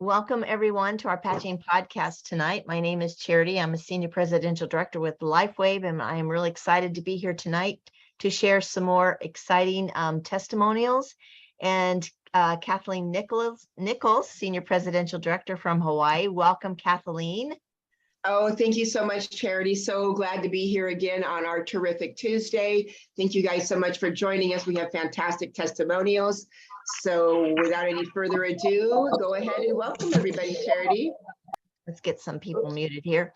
Welcome everyone to our patching podcast tonight. My name is Charity. I'm a Senior Presidential Director with LifeWave, and I am really excited to be here tonight to share some more exciting testimonials. And Kathleen Nichols, Senior Presidential Director from Hawaii. Welcome, Kathleen. Oh, thank you so much, Charity. So glad to be here again on our terrific Tuesday. Thank you guys so much for joining us. We have fantastic testimonials. So without any further ado, go ahead and welcome everybody, Charity. Let's get some people muted here.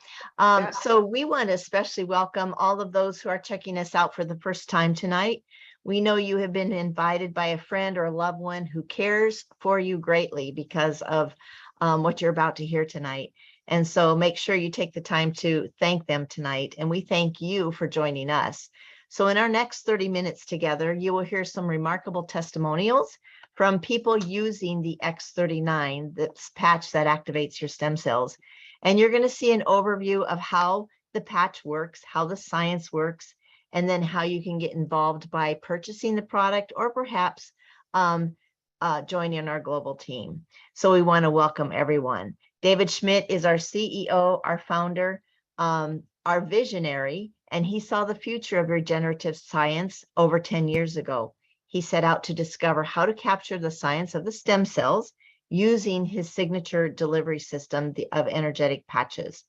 So we want to especially welcome all of those who are checking us out for the first time tonight. We know you have been invited by a friend or a loved one who cares for you greatly because of what you're about to hear tonight. And so make sure you take the time to thank them tonight. And we thank you for joining us. So in our next 30 minutes together, you will hear some remarkable testimonials from people using the X39, this patch that activates your stem cells. And you're going to see an overview of how the patch works, how the science works, and then how you can get involved by purchasing the product or perhaps joining our global team. So we want to welcome everyone. David Schmidt is our CEO, our founder, our visionary, and he saw the future of regenerative science over 10 years ago. He set out to discover how to capture the science of the stem cells using his signature delivery system of energetic patches.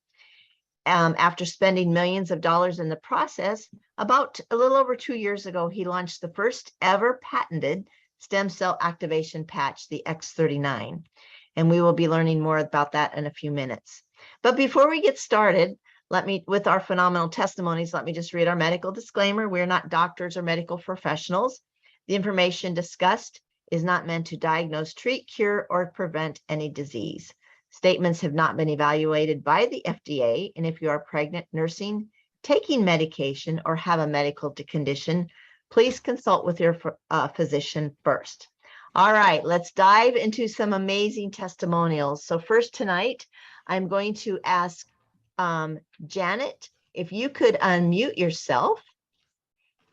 After spending millions of dollars in the process, about a little over 2 years ago, he launched the first ever patented stem cell activation patch, the X39. And we will be learning more about that in a few minutes. But before we get started, with our phenomenal testimonies, let me just read our medical disclaimer. We're not doctors or medical professionals. The information discussed is not meant to diagnose, treat, cure, or prevent any disease. Statements have not been evaluated by the FDA, and if you are pregnant, nursing, taking medication, or have a medical condition, please consult with your physician first. All right, let's dive into some amazing testimonials. So first tonight, I'm going to ask Janet, if you could unmute yourself,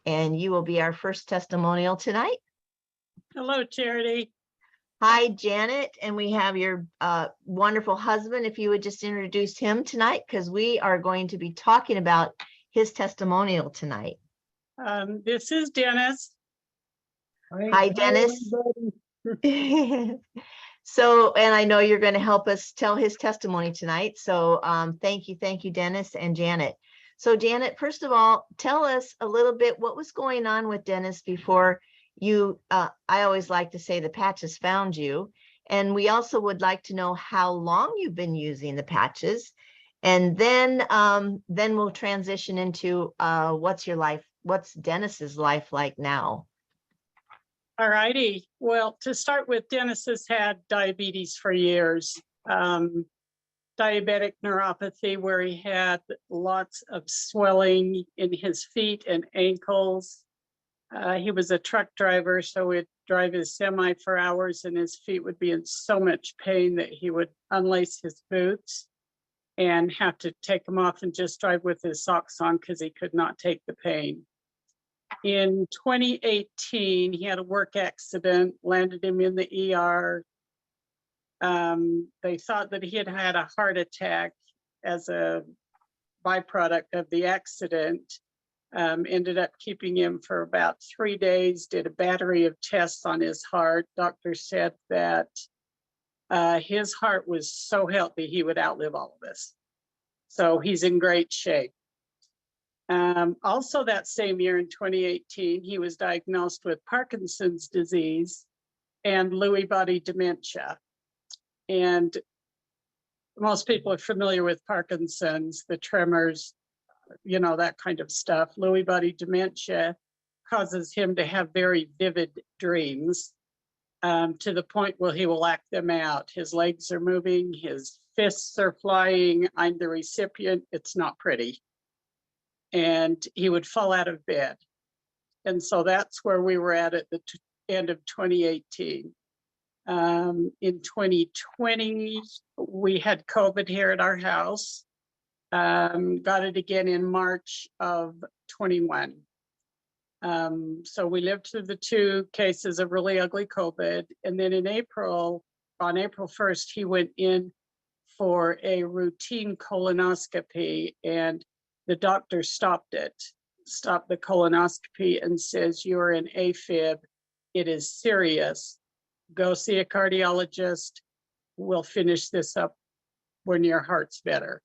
and you will be our first testimonial tonight. Hello, Charity. Hi, Janet, and we have your wonderful husband. If you would just introduce him tonight, because we are going to be talking about his testimonial tonight. This is Dennis. Hi, Dennis. So, and I know you're going to help us tell his testimony tonight. So thank you, Dennis and Janet. So Janet, first of all, tell us a little bit what was going on with Dennis before you, I always like to say the patches found you. And we also would like to know how long you've been using the patches. And then we'll transition into what's Dennis's life like now? All righty. Well, to start with, Dennis has had diabetes for years. Diabetic neuropathy, where he had lots of swelling in his feet and ankles. He was a truck driver, so he'd drive his semi for hours and his feet would be in so much pain that he would unlace his boots and have to take them off and just drive with his socks on because he could not take the pain. In 2018, he had a work accident, landed him in the ER. They thought that he had had a heart attack as a byproduct of the accident. Ended up keeping him for about 3 days, did a battery of tests on his heart. Doctor said that his heart was so healthy, he would outlive all of us. So he's in great shape. Also that same year in 2018, he was diagnosed with Parkinson's disease and Lewy body dementia. And most people are familiar with Parkinson's, the tremors, you know, that kind of stuff. Lewy body dementia causes him to have very vivid dreams to the point where he will act them out. His legs are moving, his fists are flying. I'm the recipient. It's not pretty. And he would fall out of bed. And so that's where we were at the end of 2018. In 2020, we had COVID here at our house. Got it again in March of 21. So we lived through the 2 cases of really ugly COVID. And then in April, on April 1st, he went in for a routine colonoscopy, and the doctor stopped the colonoscopy and says, "You're an AFib. It is serious. Go see a cardiologist. We'll finish this up when your heart's better."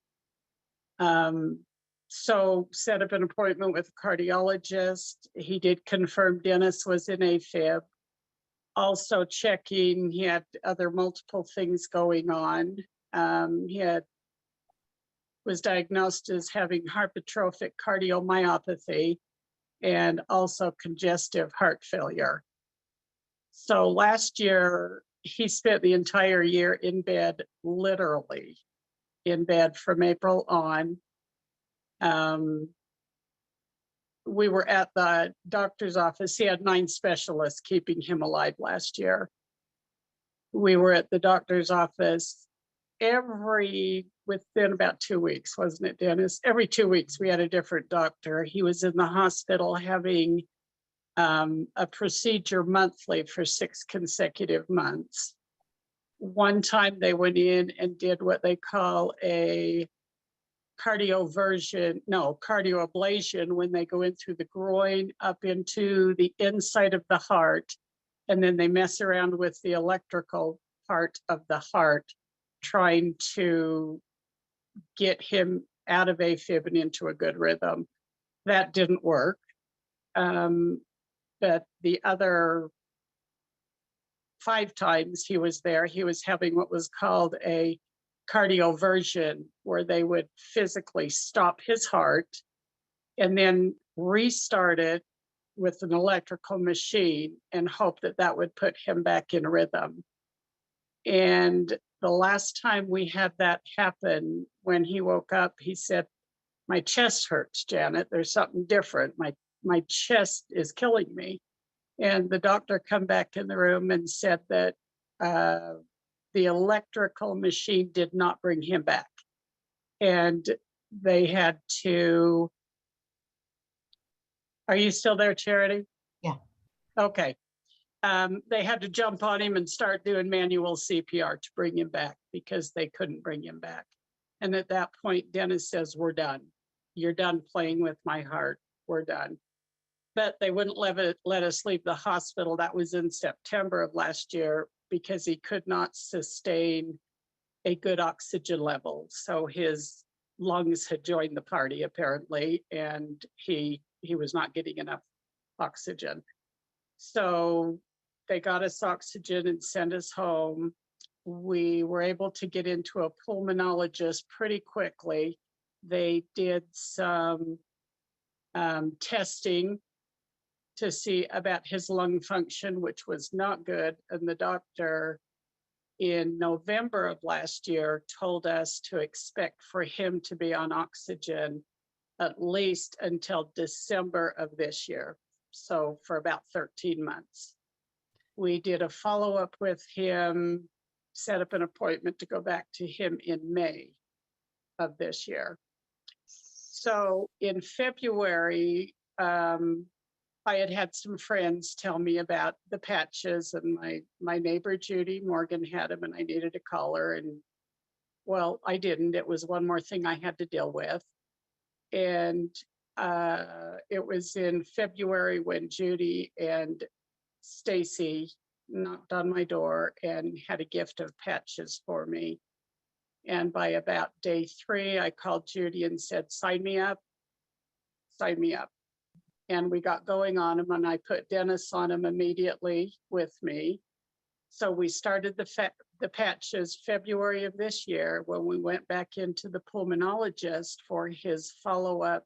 So set up an appointment with a cardiologist. He did confirm Dennis was in AFib. Also checking, he had other multiple things going on. He was diagnosed as having hypertrophic cardiomyopathy and also congestive heart failure. So last year, he spent the entire year in bed, literally in bed from April on. We were at the doctor's office. He had 9 specialists keeping him alive last year. We were at the doctor's office within about 2 weeks, wasn't it, Dennis? Every 2 weeks, we had a different doctor. He was in the hospital having a procedure monthly for 6 consecutive months. One time they went in and did what they call a cardioablation, when they go in through the groin up into the inside of the heart, and then they mess around with the electrical part of the heart, trying to get him out of AFib and into a good rhythm. That didn't work. But the other 5 times he was there, he was having what was called a cardioversion, where they would physically stop his heart and then restart it with an electrical machine and hope that that would put him back in rhythm. And the last time we had that happen, when he woke up, he said, "My chest hurts, Janet. There's something different. My chest is killing me." And the doctor come back in the room and said that the electrical machine did not bring him back. And they had to, are you still there, Charity? Yeah. Okay. They had to jump on him and start doing manual CPR to bring him back, because they couldn't bring him back. And at that point, Dennis says, "We're done. You're done playing with my heart. We're done." But they wouldn't let us leave the hospital. That was in September of last year, because he could not sustain a good oxygen level. So his lungs had joined the party, apparently, and he was not getting enough oxygen. So they got us oxygen and sent us home. We were able to get into a pulmonologist pretty quickly. They did some testing to see about his lung function, which was not good. And the doctor in November of last year told us to expect for him to be on oxygen at least until December of this year. So for about 13 months. We did a follow-up with him, set up an appointment to go back to him in May of this year. So in February, I had some friends tell me about the patches, and my neighbor Judy Morgan had them, and I needed to call her, and well, I didn't. It was one more thing I had to deal with. And it was in February when Judy and Stacy knocked on my door and had a gift of patches for me. And by about day 3, I called Judy and said, "Sign me up, sign me up." And we got going on them, and I put Dennis on them immediately with me. So we started the patches February of this year, when we went back into the pulmonologist for his follow-up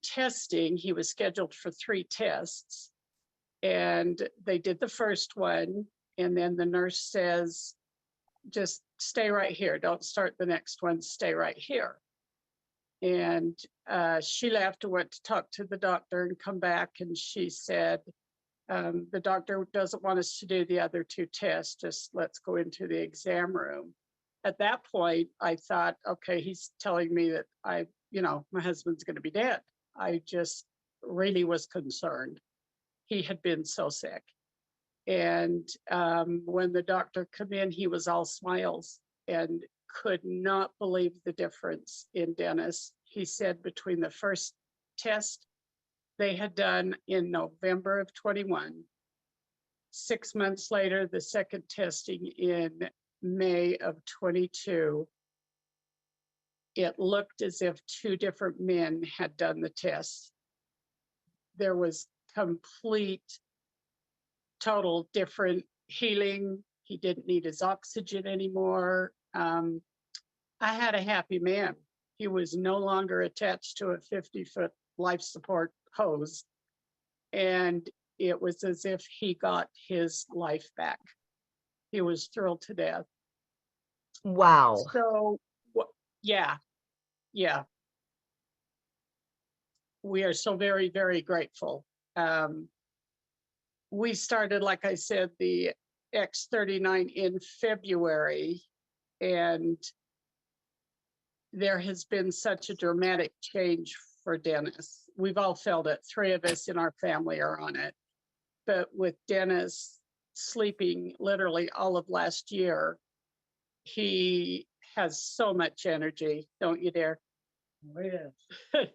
testing. He was scheduled for 3 tests, and they did the first one. And then the nurse says, "Just stay right here. Don't start the next one. Stay right here." And she left and went to talk to the doctor and come back. And she said, "The doctor doesn't want us to do the other 2 tests. Just let's go into the exam room." At that point, I thought, okay, he's telling me that my husband's going to be dead. I just really was concerned. He had been so sick. And when the doctor came in, he was all smiles and could not believe the difference in Dennis. He said between the first test they had done in November of 21, 6 months later, the second testing in May of 22, it looked as if two different men had done the test. There was complete, total different healing. He didn't need his oxygen anymore. I had a happy man. He was no longer attached to a 50-foot life support hose. And it was as if he got his life back. He was thrilled to death. Wow. So, yeah. We are so very, very grateful. We started, like I said, the X39 in February, and there has been such a dramatic change for Dennis. We've all felt it. 3 of us in our family are on it. But with Dennis sleeping literally all of last year, he has so much energy, don't you dare?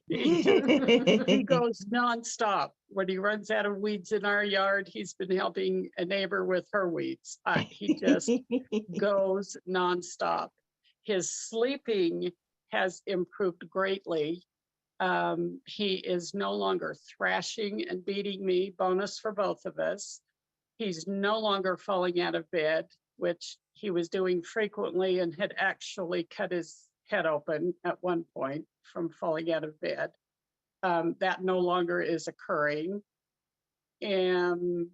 He goes nonstop. When he runs out of weeds in our yard, he's been helping a neighbor with her weeds. He just goes nonstop. His sleeping has improved greatly. He is no longer thrashing and beating me, bonus for both of us. He's no longer falling out of bed, which he was doing frequently and had actually cut his head open at one point from falling out of bed. That no longer is occurring. And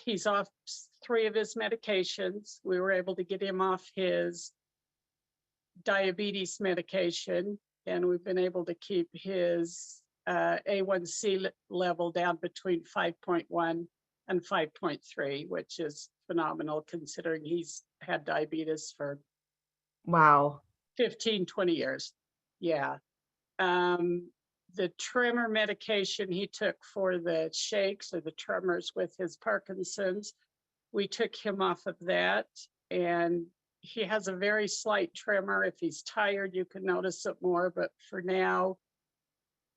he's off 3 of his medications. We were able to get him off his diabetes medication, and we've been able to keep his A1C level down between 5.1 and 5.3, which is phenomenal considering he's had diabetes for Wow. 15, 20 years. Yeah. The tremor medication he took for the shakes or the tremors with his Parkinson's, we took him off of that, and he has a very slight tremor. If he's tired, you can notice it more, but for now,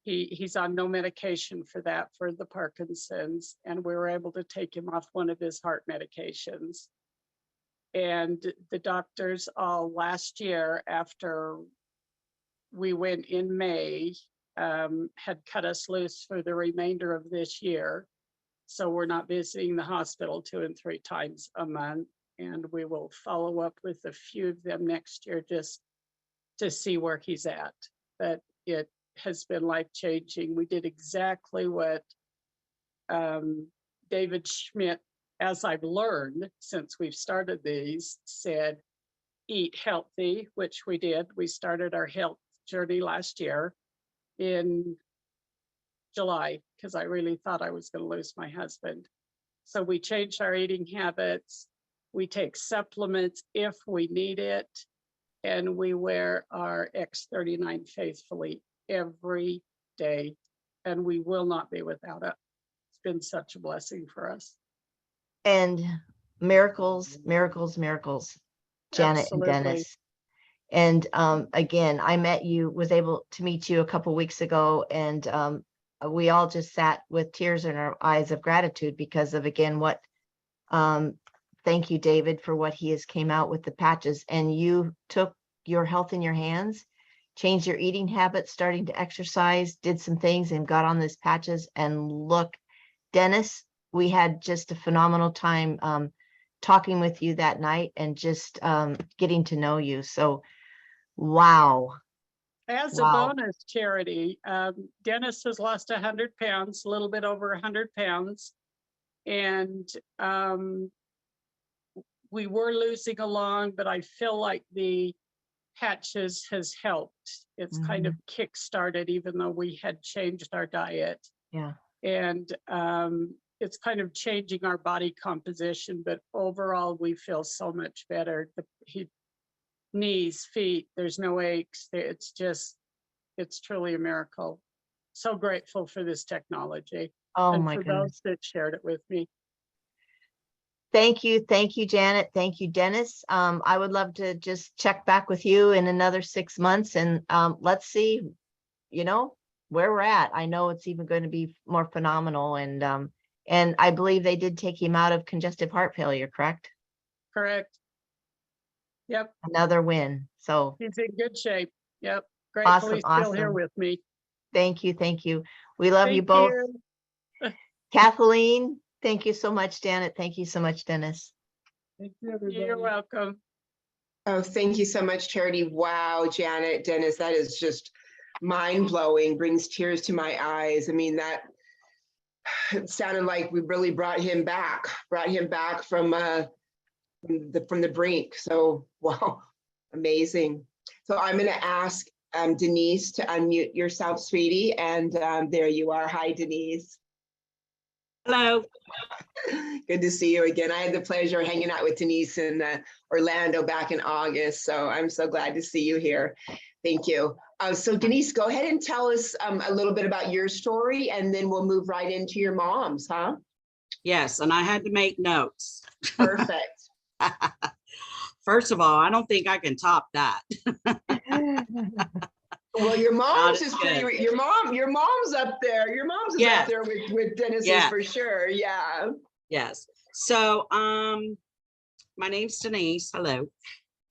he's on no medication for that, for the Parkinson's, and we were able to take him off one of his heart medications. And the doctors all last year, after we went in May, had cut us loose for the remainder of this year. So we're not visiting the hospital 2 and 3 times a month. And we will follow up with a few of them next year just to see where he's at. But it has been life-changing. We did exactly what David Schmidt, as I've learned since we've started these, said, eat healthy, which we did. We started our health journey last year in July, because I really thought I was going to lose my husband. So we changed our eating habits. We take supplements if we need it, and we wear our X39 faithfully every day, and we will not be without it. It's been such a blessing for us. And miracles, miracles, miracles, Janet Absolutely. and Dennis. And again, was able to meet you a couple weeks ago, and we all just sat with tears in our eyes of gratitude because of, again, what, thank you, David, for what he has came out with the patches. And you took your health in your hands, changed your eating habits, starting to exercise, did some things and got on these patches. And look, Dennis, we had just a phenomenal time talking with you that night and just getting to know you. So, wow. As Wow. a bonus, Charity, Dennis has lost 100 pounds, a little bit over 100 pounds. And we were losing along, but I feel like the patches has helped. It's kind of kick-started, even though we had changed our diet. Yeah. And it's kind of changing our body composition, but overall we feel so much better. Knees, feet, there's no aches. It's truly a miracle. So grateful for this technology. Oh and my for goodness. those that shared it with me. Thank you. Thank you, Janet. Thank you, Dennis. I would love to just check back with you in another 6 months and let's see, you know, where we're at. I know it's even going to be more phenomenal. And I believe they did take him out of congestive heart failure, correct? Correct. Yep, Another win. So he's in good shape. Yep, gratefully still here awesome. with me. Thank you. Thank you. We love you Thank both. you. Kathleen, thank you so much, Janet. Thank you so much, Dennis. Thank you, everybody. You're welcome. Oh, thank you so much, Charity. Wow, Janet, Dennis, that is just mind-blowing, brings tears to my eyes. I mean, that it sounded like we really brought him back from the brink. So, wow, amazing. So I'm going to ask Denise to unmute yourself, sweetie. And there you are. Hi, Denise. Hello. Good to see you again. I had the pleasure of hanging out with Denise in Orlando back in August. So I'm so glad to see you here. Thank you. So Denise, go ahead and tell us a little bit about your story, and then we'll move right into your mom's, huh? Yes, and I had to make notes. Perfect. First of all, I don't think I can top that. Well, your mom's God is is pretty, good. your mom's up there. Your mom's is Yes. up there with Dennis's Yes. for sure. Yeah. Yes. So, my name's Denise. Hello.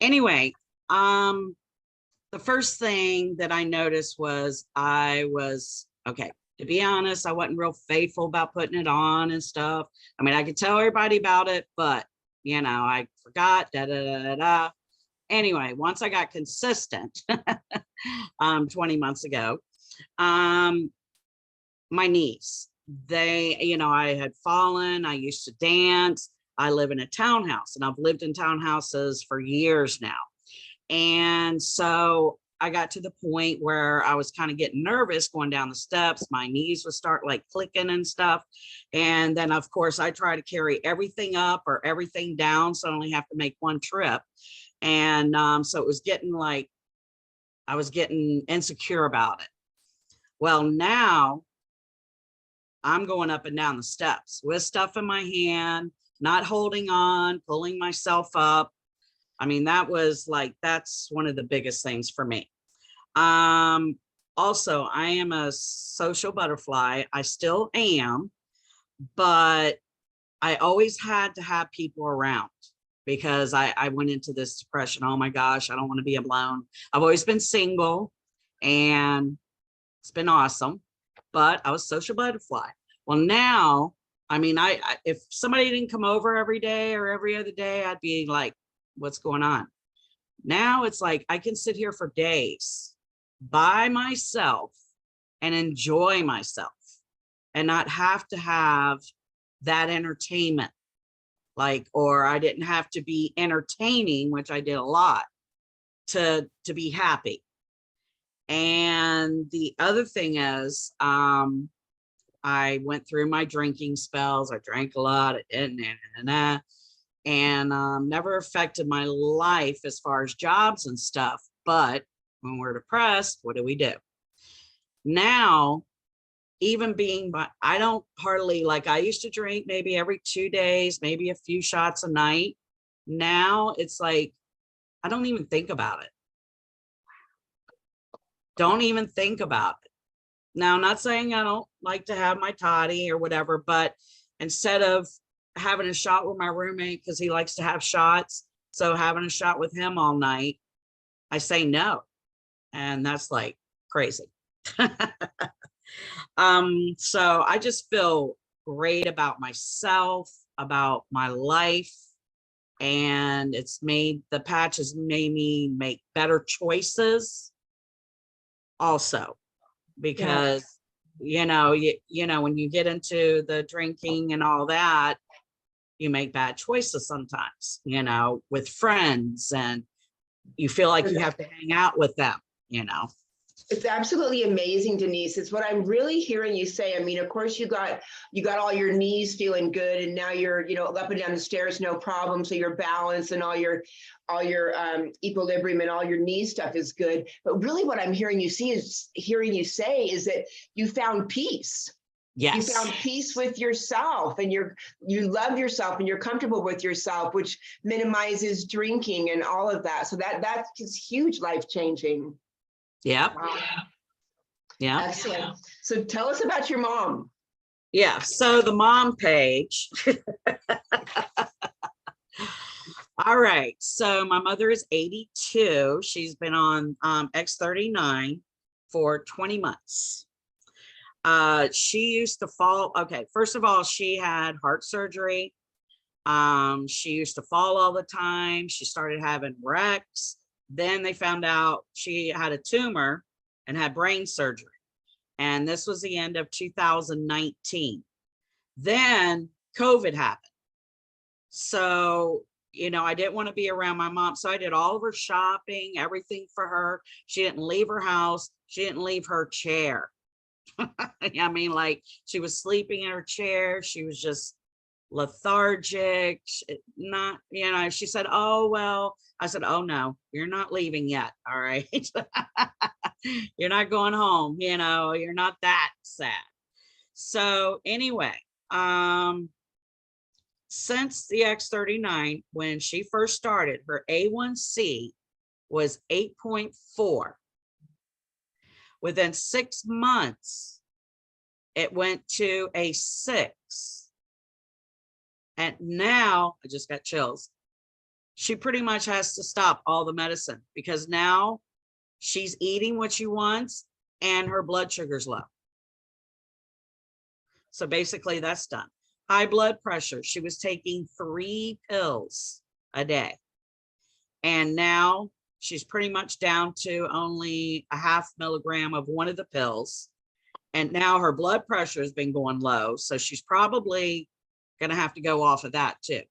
Anyway, the first thing that I noticed was okay, to be honest, I wasn't real faithful about putting it on and stuff. I mean, I could tell everybody about it, but you know, I forgot, da, da, da, da, da. Anyway, once I got consistent, 20 months ago, my niece, I had fallen, I used to dance. I live in a townhouse, and I've lived in townhouses for years now. And so I got to the point where I was kind of getting nervous going down the steps. My knees would start like clicking and stuff. And then of course I try to carry everything up or everything down, so I only have to make one trip. And so it was getting like, I was getting insecure about it. Well, now I'm going up and down the steps with stuff in my hand, not holding on, pulling myself up. I mean, that's one of the biggest things for me. Also, I am a social butterfly. I still am, but I always had to have people around because I went into this depression. Oh my gosh, I don't want to be alone. I've always been single and it's been awesome, but I was social butterfly. Well, now, I mean, if somebody didn't come over every day or every other day, I'd be like, what's going on? Now it's like I can sit here for days by myself and enjoy myself and not have to have that entertainment, or I didn't have to be entertaining, which I did a lot, to be happy. And the other thing is, I went through my drinking spells. I drank a lot, and never affected my life as far as jobs and stuff. But when we're depressed, what do? Now, even I don't hardly, I used to drink maybe every 2 days, maybe a few shots a night. Now it's like, I don't even think about it. Don't even think about it. Now, I'm not saying I don't like to have my toddy or whatever, but instead of having a shot with my roommate because he likes to have shots, so having a shot with him all night, I say no. And that's like crazy. So I just feel great about myself, about my life, and the patch has made me make better choices also, because when you get into the drinking and all that, you make bad choices sometimes, with friends, and you feel like you have to hang out with them, It's absolutely amazing, Denise. It's what I'm really hearing you say. I mean, of course, you got all your knees feeling good, and now you're, up and down the stairs, no problem. So your balance and all your equilibrium and all your knee stuff is good. But really, what I'm hearing you say is that you found peace. You found Yes. peace with yourself, and you love yourself and you're comfortable with yourself, which minimizes drinking and all of that. So that's just huge, life-changing. Yep. Wow. Yep. Excellent. So tell us about your mom. Yeah. So the mom page. All right. So my mother is 82. She's been on X39 for 20 months. She used to fall. Okay. First of all, she had heart surgery. She used to fall all the time. She started having wrecks. Then they found out she had a tumor and had brain surgery. And this was the end of 2019. Then COVID happened. So, I didn't want to be around my mom. So I did all of her shopping, everything for her. She didn't leave her house. She didn't leave her chair. I mean, like, she was sleeping in her chair. She was just lethargic, not, she said, oh, well, I said, oh, no, you're not leaving yet. All right. You're not going home. You're not that sad. So anyway, since the X39, when she first started, her A1C was 8.4. Within 6 months, it went to a 6. And now, I just got chills. She pretty much has to stop all the medicine because now she's eating what she wants and her blood sugar's low. So basically that's done. High blood pressure. She was taking 3 pills a day. And now she's pretty much down to only a 0.5 milligram of one of the pills. And now her blood pressure has been going low. So she's probably going to have to go off of that too.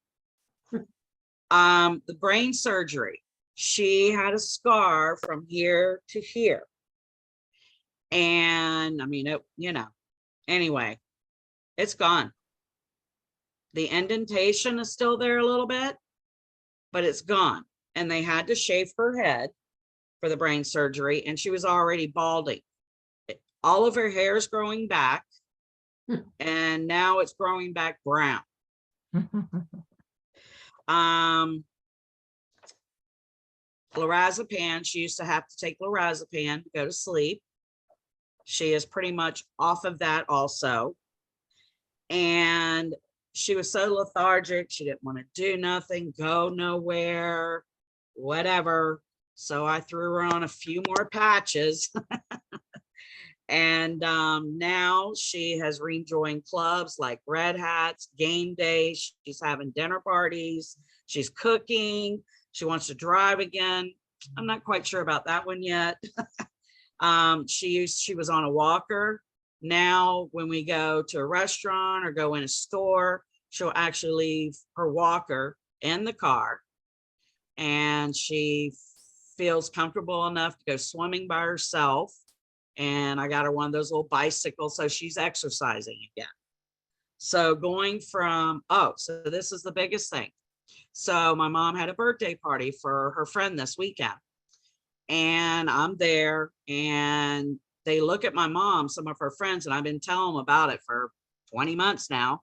The brain surgery. She had a scar from here to here. And I mean, anyway, it's gone. The indentation is still there a little bit, but it's gone. And they had to shave her head for the brain surgery, and she was already balding. All of her hair is growing back, and now it's growing back brown. Lorazepam, she used to have to take lorazepam to go to sleep. She is pretty much off of that also. And she was so lethargic. She didn't want to do nothing, go nowhere, whatever. So I threw her on a few more patches. And now she has rejoined clubs like Red Hats, game days. She's having dinner parties. She's cooking. She wants to drive again. I'm not quite sure about that one yet. She was on a walker. Now, when we go to a restaurant or go in a store, she'll actually leave her walker in the car, and she feels comfortable enough to go swimming by herself. And I got her one of those little bicycles, so she's exercising again. So going from, so this is the biggest thing. So my mom had a birthday party for her friend this weekend, and I'm there, and they look at my mom, some of her friends, and I've been telling them about it for 20 months now.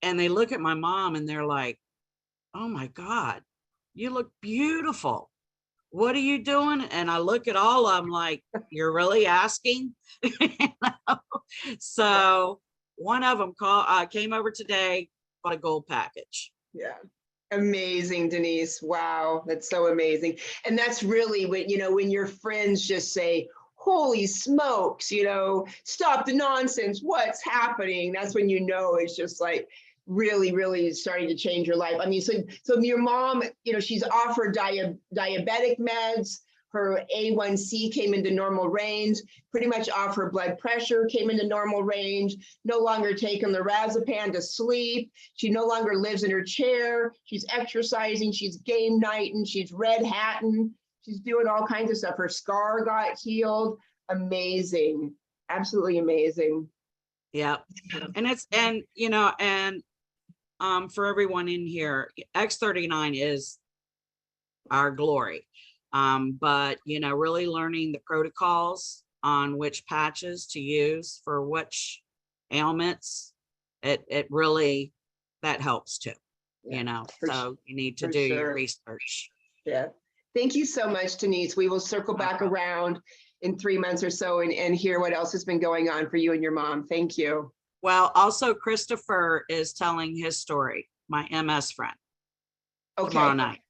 And they look at my mom and they're like, oh my God, you look beautiful. What are you doing? And I look at all of them like, you're really asking? So one of them came over today, bought a gold package. Yeah. Amazing, Denise. Wow. That's so amazing. And that's really when your friends just say, holy smokes, stop the nonsense. What's happening? That's when it's just like really, really starting to change your life. I mean, so your mom, she's off her diabetic meds. Her A1C came into normal range, pretty much off her blood pressure came into normal range, no longer taking the lorazepam to sleep. She no longer lives in her chair. She's exercising, she's game nighting, she's red hatting, she's doing all kinds of stuff. Her scar got healed. Amazing. Absolutely amazing. Yeah. And for everyone in here, X39 is our glory. But really learning the protocols on which patches to use for which ailments, it really, that helps too, Yeah, you know, for so you need to for do your sure. research. Yeah. Thank you so much, Denise. We will circle No back problem. around in 3 months or so and hear what else has been going on for you and your mom. Thank you. Well, also Christopher is telling his story, my MS friend, tomorrow Okay, night.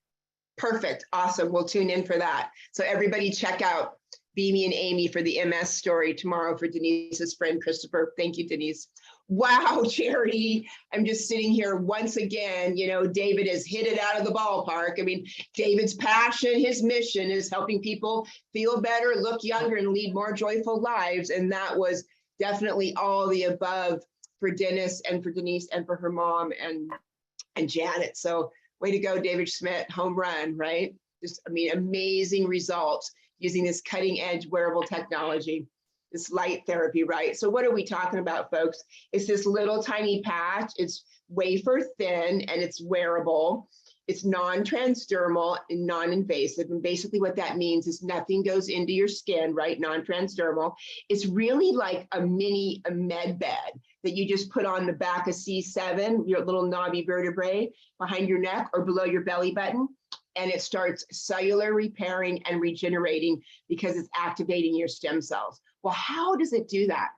perfect. Awesome. We'll tune in for that. So everybody check out Beamy and Amy for the MS story tomorrow for Denise's friend, Christopher. Thank you, Denise. Wow, Charity. I'm just sitting here once again, you know, David has hit it out of the ballpark. I mean, David's passion, his mission is helping people feel better, look younger, and lead more joyful lives. And that was definitely all the above for Dennis and for Denise and for her mom and Janet. So way to go, David Schmidt, home run, right? Just, I mean, amazing results using this cutting edge wearable technology, this light therapy, right? So what are we talking about, folks? It's this little tiny patch. It's wafer thin and it's wearable. It's non-transdermal and non-invasive. And basically what that means is nothing goes into your skin, right? Non-transdermal. It's really like a mini med bed that you just put on the back of C7, your little knobby vertebrae behind your neck or below your belly button. And it starts cellular repairing and regenerating because it's activating your stem cells. Well, how does it do that?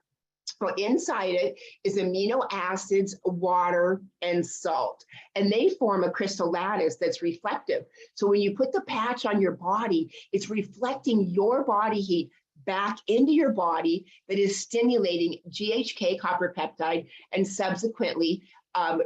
Well, inside it is amino acids, water, and salt, and they form a crystal lattice that's reflective. So when you put the patch on your body, it's reflecting your body heat back into your body that is stimulating GHK copper peptide and subsequently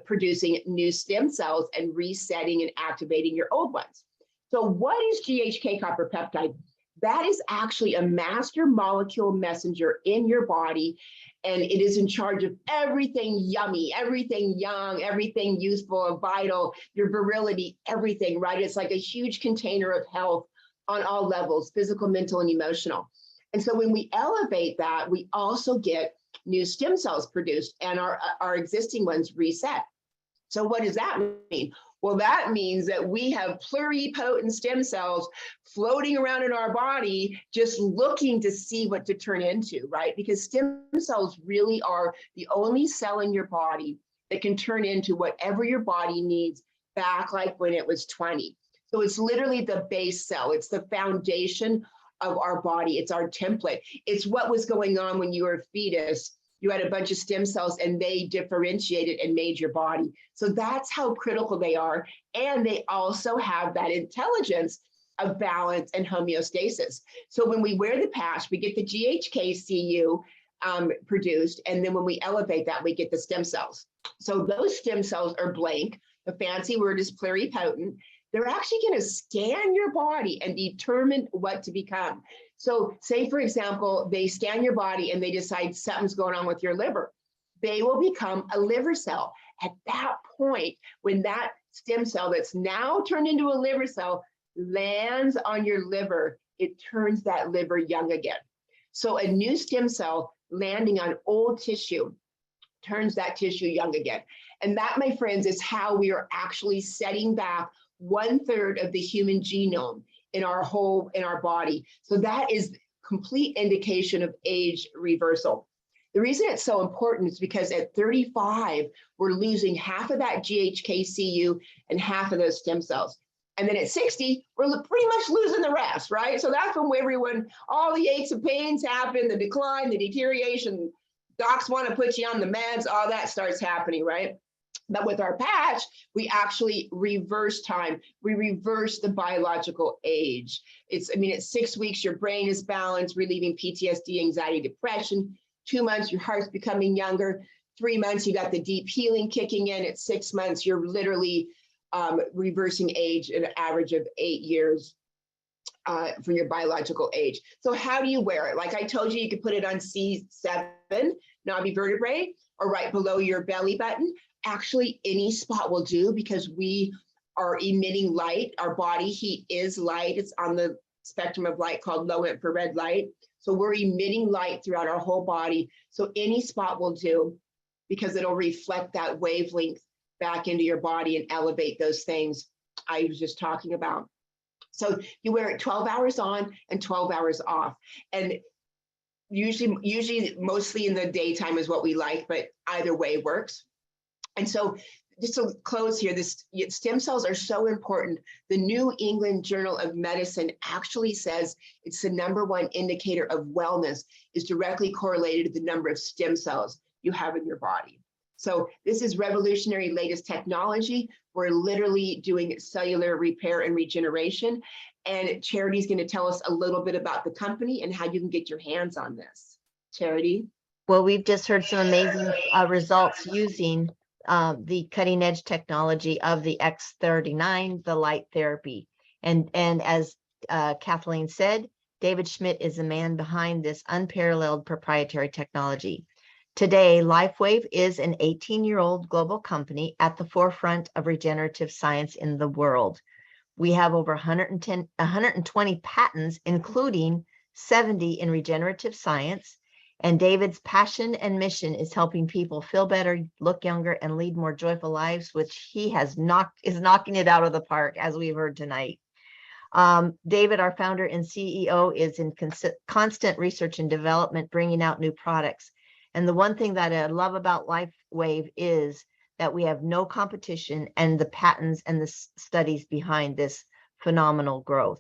producing new stem cells and resetting and activating your old ones. So what is GHK copper peptide? That is actually a master molecule messenger in your body, and it is in charge of everything yummy, everything young, everything useful, vital, your virility, everything, right? It's like a huge container of health on all levels, physical, mental, and emotional. And so when we elevate that, we also get new stem cells produced and our existing ones reset. So what does that mean? Well, that means that we have pluripotent stem cells floating around in our body, just looking to see what to turn into, right? Because stem cells really are the only cell in your body that can turn into whatever your body needs back like when it was 20. So it's literally the base cell. It's the foundation of our body. It's our template. It's what was going on when you were a fetus. You had a bunch of stem cells and they differentiated and made your body. So that's how critical they are. And they also have that intelligence of balance and homeostasis. So when we wear the patch, we get the GHKCU produced. And then when we elevate that, we get the stem cells. So those stem cells are blank. The fancy word is pluripotent. They're actually going to scan your body and determine what to become. So say, for example, they scan your body and they decide something's going on with your liver. They will become a liver cell. At that point, when that stem cell that's now turned into a liver cell lands on your liver, it turns that liver young again. So a new stem cell landing on old tissue turns that tissue young again. And that, my friends, is how we are actually setting back 1/3 of the human genome in our body. So that is complete indication of age reversal. The reason it's so important is because at 35, we're losing half of that GHKCU and half of those stem cells. And then at 60, we're pretty much losing the rest, right? So that's when everyone, all the aches and pains happen, the decline, the deterioration, docs want to put you on the meds, all that starts happening, right? But with our patch, we actually reverse time. We reverse the biological age. At 6 weeks, your brain is balanced, relieving PTSD, anxiety, depression. 2 months, your heart's becoming younger. 3 months, you got the deep healing kicking in. At 6 months, you're literally reversing age at an average of 8 years for your biological age. So how do you wear it? Like I told you, you could put it on C7, knobby vertebrae, or right below your belly button. Actually, any spot will do because we are emitting light. Our body heat is light. It's on the spectrum of light called low infrared light. So we're emitting light throughout our whole body. So any spot will do because it'll reflect that wavelength back into your body and elevate those things I was just talking about. So you wear it 12 hours on and 12 hours off. And usually mostly in the daytime is what we like, but either way works. And so just to close here, stem cells are so important. The New England Journal of Medicine actually says it's the #1 indicator of wellness is directly correlated to the number of stem cells you have in your body. So this is revolutionary latest technology. We're literally doing cellular repair and regeneration. And Charity's going to tell us a little bit about the company and how you can get your hands on this. Charity? Well, we've just heard some amazing results using the cutting edge technology of the X39, the light therapy. And as Kathleen said, David Schmidt is the man behind this unparalleled proprietary technology. Today, LifeWave is an 18-year-old global company at the forefront of regenerative science in the world. We have over 120 patents, including 70 in regenerative science. And David's passion and mission is helping people feel better, look younger, and lead more joyful lives, which he is knocking it out of the park, as we've heard tonight. David, our founder and CEO, is in constant research and development, bringing out new products. And the one thing that I love about LifeWave is that we have no competition and the patents and the studies behind this phenomenal growth.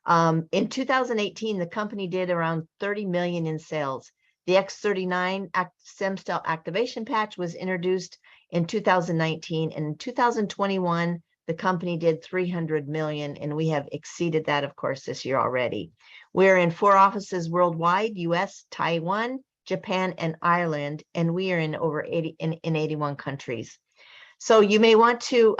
In 2018, the company did around 30 million in sales. The X39 stem cell activation patch was introduced in 2019, and in 2021, the company did 300 million, and we have exceeded that, of course, this year already. We're in 4 offices worldwide: US, Taiwan, Japan, and Ireland, and we are in over 81 countries. So you may want to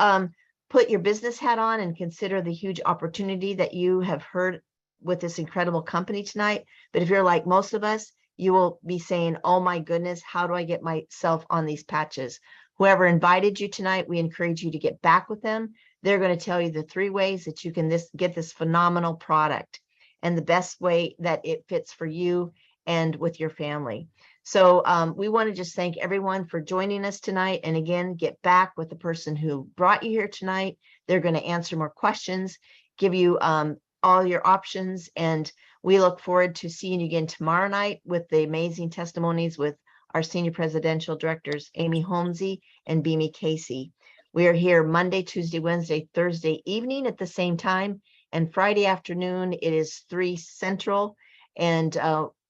put your business hat on and consider the huge opportunity that you have heard with this incredible company tonight. But if you're like most of us, you will be saying, oh my goodness, how do I get myself on these patches? Whoever invited you tonight, we encourage you to get back with them. They're going to tell you the 3 ways that you can get this phenomenal product and the best way that it fits for you and with your family. So we want to just thank everyone for joining us tonight. And again, get back with the person who brought you here tonight. They're going to answer more questions, give you all your options. And we look forward to seeing you again tomorrow night with the amazing testimonies with our senior presidential directors, Amy Holmesy and Beamy Casey. We are here Monday, Tuesday, Wednesday, Thursday evening at the same time. And Friday afternoon, it is 3 Central. And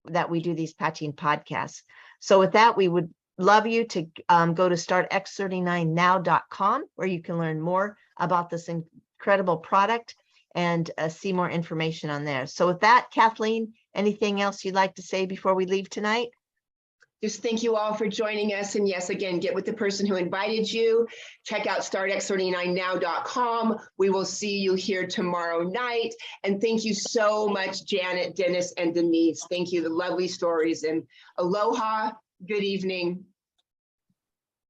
that we do these patching podcasts. So with that, we would love you to go to startx39now.com, where you can learn more about this incredible product and see more information on there. So with that, Kathleen, anything else you'd like to say before we leave tonight? Just thank you all for joining us. And yes, again, get with the person who invited you. Check out startx39now.com. We will see you here tomorrow night. And thank you so much, Janet, Dennis, and Denise. Thank you. The lovely stories. And aloha. Good evening.